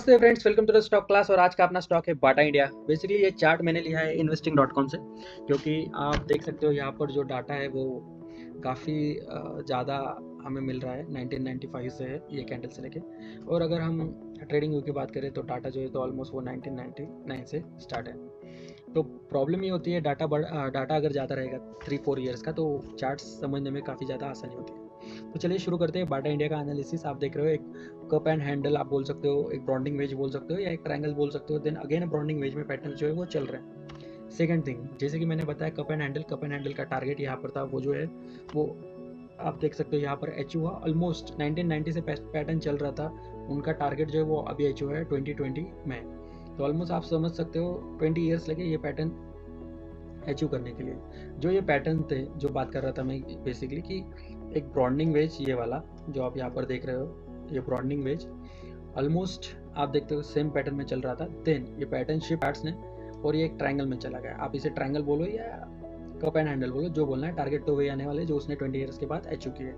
नमस्ते friends, welcome to the stock class. और आज का अपना स्टॉक है बाटा इंडिया। बेसिकली ये चार्ट मैंने लिया है investing.com से, क्योंकि आप देख सकते हो यहाँ पर जो डाटा है वो काफ़ी ज़्यादा हमें मिल रहा है। 1995 से है ये कैंडल से लेके, और अगर हम ट्रेडिंग व्यू की बात करें तो डाटा जो है तो ऑलमोस्ट वो 1999 से स्टार्ट है। तो प्रॉब्लम ये होती है डाटा अगर ज़्यादा रहेगा 3-4 ईयर्स का, तो चार्ट्स समझने में काफ़ी ज़्यादा आसानी होती है। तो चलिए शुरू करते हैं बाटा इंडिया का एनालिसिस। आप देख रहे हो एक कप एंड हैंडल आप बोल सकते हो, एक ब्रॉन्डिंग वेज बोल सकते हो, या एक ट्रायंगल बोल सकते हो। देन अगेन ब्रॉन्डिंग वेज में पैटर्न जो है वो चल रहे हैं। सेकंड थिंग, जैसे कि मैंने बताया कप एंड हैंडल का टारगेट यहाँ पर था, वो जो है वो आप देख सकते हो यहाँ पर अचीव हुआ। ऑलमोस्ट 1990 से पैटर्न चल रहा था, उनका टारगेट जो है वो अभी अचीव है 2020 में। तो ऑलमोस्ट आप समझ सकते हो 20 ईयर्स लगे ये पैटर्न अचीव करने के लिए। जो ये पैटर्न थे जो बात कर रहा था मैं बेसिकली, कि एक ब्रॉन्डिंग वेज ये वाला जो आप यहाँ पर देख रहे हो, ये ब्रॉन्डिंग वेज ऑलमोस्ट आप देखते हो सेम पैटर्न में चल रहा था। देन ये पैटर्न शिफ्ट आर्ट्स ने और ये एक ट्रायंगल में चला गया। आप इसे ट्रायंगल बोलो या कप एंड हैंडल बोलो, जो बोलना है। टारगेट तो वही आने वाले जो उसने 20 ईयर्स के बाद अचीव किए।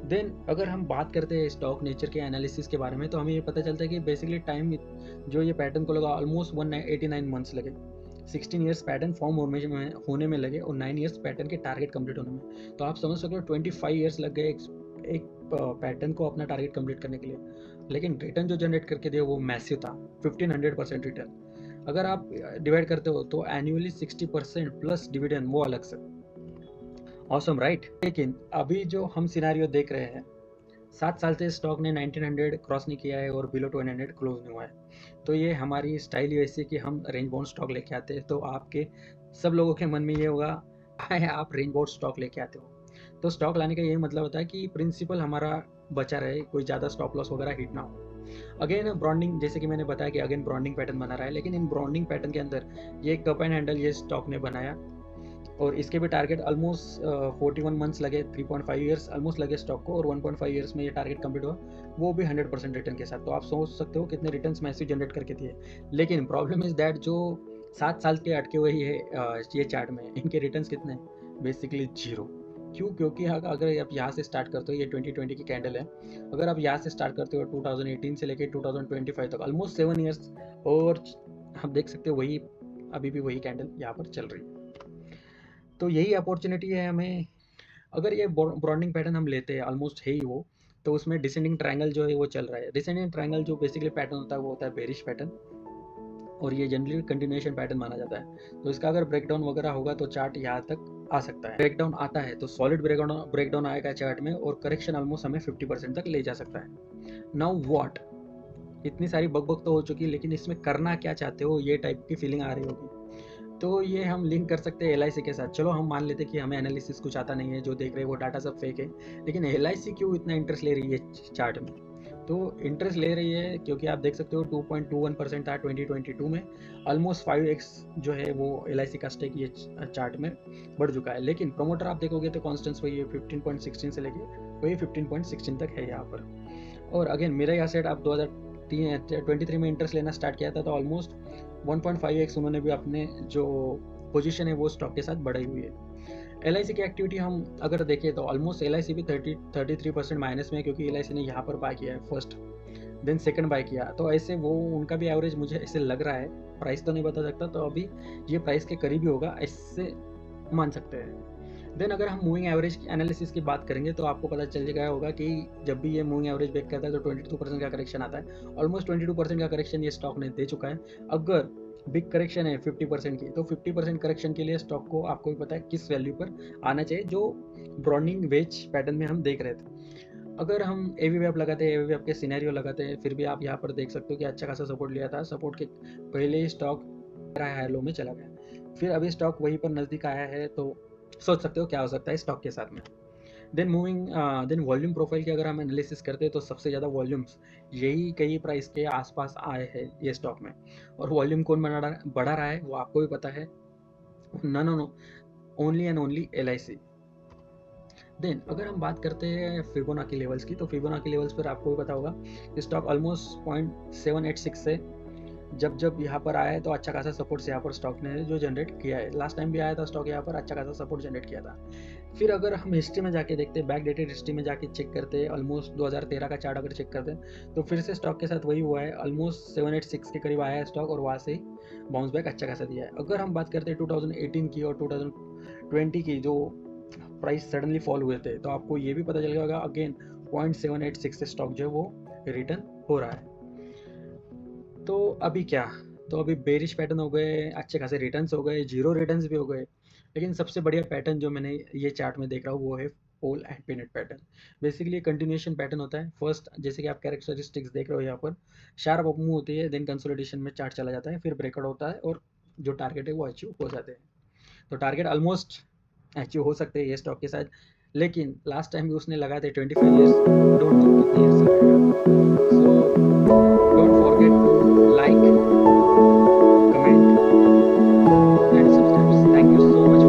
देन अगर हम बात करते हैं स्टॉक नेचर के एनालिसिस के बारे में, तो हमें ये पता चलता है कि बेसिकली टाइम जो ये पैटर्न को लगा ऑलमोस्ट 189 मंथ्स लगे। 16 ईयर्स पैटर्न फॉर्म होने में लगे और 9 ईयर्स पैटर्न के टारगेट कंप्लीट होने में। तो आप समझ सकते हो 25 ईयर्स लग गए एक पैटर्न को अपना टारगेट कंप्लीट करने के लिए। लेकिन रिटर्न जो जनरेट करके दिया वो मैसिव था, 1500% रिटर्न। अगर आप डिवाइड करते हो तो एनुअली 60% प्लस डिविडेंड, वो अलग से ऑसम, राइट। लेकिन अभी जो हम सिनारियो देख रहे हैं, 7 साल से स्टॉक ने 1900 क्रॉस नहीं किया है और बिलो 200 क्लोज नहीं हुआ है। तो ये हमारी स्टाइल ही वैसी कि हम रेंज बाउंड स्टॉक लेके आते हैं। तो आपके सब लोगों के मन में ये होगा आप रेंज बाउंड स्टॉक लेके आते हो। तो स्टॉक लाने का यही मतलब होता है कि प्रिंसिपल हमारा बचा रहे, कोई ज़्यादा स्टॉप लॉस वगैरह हिट ना हो। अगेन ब्रॉन्डिंग, जैसे कि मैंने बताया कि अगेन ब्रॉन्डिंग पैटर्न बना रहा है, लेकिन इन ब्रॉन्डिंग पैटर्न के अंदर ये कप एंड हैंडल ये स्टॉक ने बनाया और इसके भी टारगेट ऑलमोस्ट 41 मंथ्स लगे, 3.5 ईयर्स ऑलमोस्ट लगे स्टॉक को, और 1.5 ईयर्स में ये टारगेट कंप्लीट हुआ, वो भी 100% रिटर्न के साथ। तो आप सोच सकते हो कितने रिटर्न्स मैसिव जनरेट करके दिए। लेकिन प्रॉब्लम इज दैट जो 7 साल के अटके हुए है ये चार्ट में, इनके रिटर्न्स कितने, बेसिकली जीरो। क्यों? क्योंकि अगर आप यहाँ से स्टार्ट करते हो, ये 2020 की कैंडल है, अगर आप यहाँ से स्टार्ट करते हो 2018 से लेकर 2025 तक ऑलमोस्ट 7 ईयर्स, और आप देख सकते हो वही अभी भी वही कैंडल यहाँ पर चल रही है। तो यही अपॉर्चुनिटी है हमें। अगर ये ब्रॉन्डिंग पैटर्न हम लेते हैं, ऑलमोस्ट है ही वो, तो उसमें डिसेंडिंग ट्रायंगल जो है वो चल रहा है। डिसेंडिंग ट्रायंगल जो बेसिकली पैटर्न होता है वो होता है बेरिश पैटर्न, और ये जनरली कंटिन्यूएशन पैटर्न माना जाता है। तो इसका अगर ब्रेकडाउन वगैरह होगा तो चार्ट यहाँ तक आ सकता है। ब्रेकडाउन आता है तो सॉलिड ब्रेकडाउन आएगा चार्ट में, और करेक्शन ऑलमोस्ट हमें 50% तक ले जा सकता है। नाउ व्हाट, इतनी सारी बक तो हो चुकी है, लेकिन इसमें करना क्या चाहते हो, ये टाइप की फीलिंग आ रही होगी। तो ये हम लिंक कर सकते हैं LIC के साथ। चलो हम मान लेते हैं कि हमें एनालिसिस कुछ आता नहीं है, जो देख रहे हैं वो डाटा सब फेक है, लेकिन LIC क्यों इतना इंटरेस्ट ले रही है चार्ट में? तो इंटरेस्ट ले रही है क्योंकि आप देख सकते हो 2.21% था 2022 में। ऑलमोस्ट 5x जो है वो LIC का स्टेक ये चार्ट में बढ़ चुका है। लेकिन प्रोमोटर आप देखोगे तो कॉन्स्टेंस वही है, 15.16 से लेके वही 15.16 तक है यहाँ पर। और अगेन मेरा यहाँ सेट आप 2023 में इंटरेस्ट लेना स्टार्ट किया था, तो ऑलमोस्ट 1.5x उन्होंने भी अपने जो पोजीशन है वो स्टॉक के साथ बढ़ाई हुई है। LIC की एक्टिविटी हम अगर देखें तो ऑलमोस्ट LIC भी 33% माइनस में है, क्योंकि LIC ने यहाँ पर बाय किया है फर्स्ट, देन सेकंड बाय किया। तो ऐसे वो उनका भी एवरेज मुझे ऐसे लग रहा है, प्राइस तो नहीं बता सकता, तो अभी ये प्राइस के करीब ही होगा, ऐसे मान सकते हैं। देन अगर हम मूविंग एवरेज एनालिसिस की बात करेंगे तो आपको पता चल गया होगा कि जब भी ये मूविंग एवरेज ब्रेक करता है तो 22% का करेक्शन आता है। ऑलमोस्ट 22% का करेक्शन ये स्टॉक ने दे चुका है। अगर बिग करेक्शन है 50% की, तो 50% करेक्शन के लिए स्टॉक को आपको भी पता है किस वैल्यू पर आना चाहिए, जो ब्रॉन्डिंग वेज पैटर्न में हम देख रहे थे। अगर हम AVWAP लगाते हैं, AVWAP के सिनेरियो लगाते हैं, फिर भी आप यहाँ पर देख सकते हो कि अच्छा खासा सपोर्ट लिया था। सपोर्ट के पहले ही स्टॉक हाई लो में चला गया, फिर अभी स्टॉक वहीं पर नज़दीक आया है। तो सोच सकते हो क्या हो सकता है स्टॉक के साथ में। देन वॉल्यूम प्रोफाइल की अगर हम एनालिसिस करते हैं तो सबसे ज़्यादा वॉल्यूम्स यही कई प्राइस के आसपास आए हैं ये स्टॉक में। और वॉल्यूम कौन बढ़ा रहा है वो आपको भी पता है, no only and only LIC। Then अगर हम बात करते हैं फिबोनाची लेवल्स की, तो फिबोनाची लेवल्स पर आपको भी पता होगा स्टॉक ऑलमोस्ट 0.786 से जब जब यहाँ पर आया है तो अच्छा खासा सपोर्ट्स यहाँ पर स्टॉक ने जो जनरेट किया है। लास्ट टाइम भी आया था स्टॉक यहाँ पर, अच्छा खासा सपोर्ट जनरेट किया था। फिर अगर हम हिस्ट्री में जाके देखते हैं, बैक डेटेड हिस्ट्री में जाके चेक करते हैं, ऑलमोस्ट 2013 का चार्ट अगर चेक करते हैं तो फिर से स्टॉक के साथ वही हुआ है। ऑलमोस्ट 786 के करीब आया है स्टॉक और वहाँ से बाउंस बैक अच्छा खासा दिया है। अगर हम बात करते हैं 2018 की और 2020 की, जो प्राइस सडनली फॉल हुए थे, तो आपको ये भी पता चल गया होगा अगेन 0.786 से स्टॉक जो है वो रिटर्न हो रहा है। तो अभी क्या, तो अभी बेरिश पैटर्न हो गए, अच्छे खासे रिटर्न्स हो गए, जीरो रिटर्न्स भी हो गए, लेकिन सबसे बढ़िया पैटर्न जो मैंने ये चार्ट में देख रहा हूँ वो है pole and pennant pattern. Basically continuation pattern होता है। फर्स्ट जैसे कि आप कैरेक्टरिस्टिक्स देख रहे हो यहाँ पर, शार्प अप मूव होती है, देन कंसोलिडेशन में चार्ट चला जाता है, फिर ब्रेकआउट होता है और जो टारगेट है वो अचीव हो जाते हैं। तो टारगेट ऑलमोस्ट अचीव हो सकते हैं ये स्टॉक के साथ, लेकिन लास्ट टाइम भी उसने लगाए थे 25 ईयर्स, डोंट नो कितने ईयर्स चलेगा। So don't forget to like, comment and subscribe. Thank you so much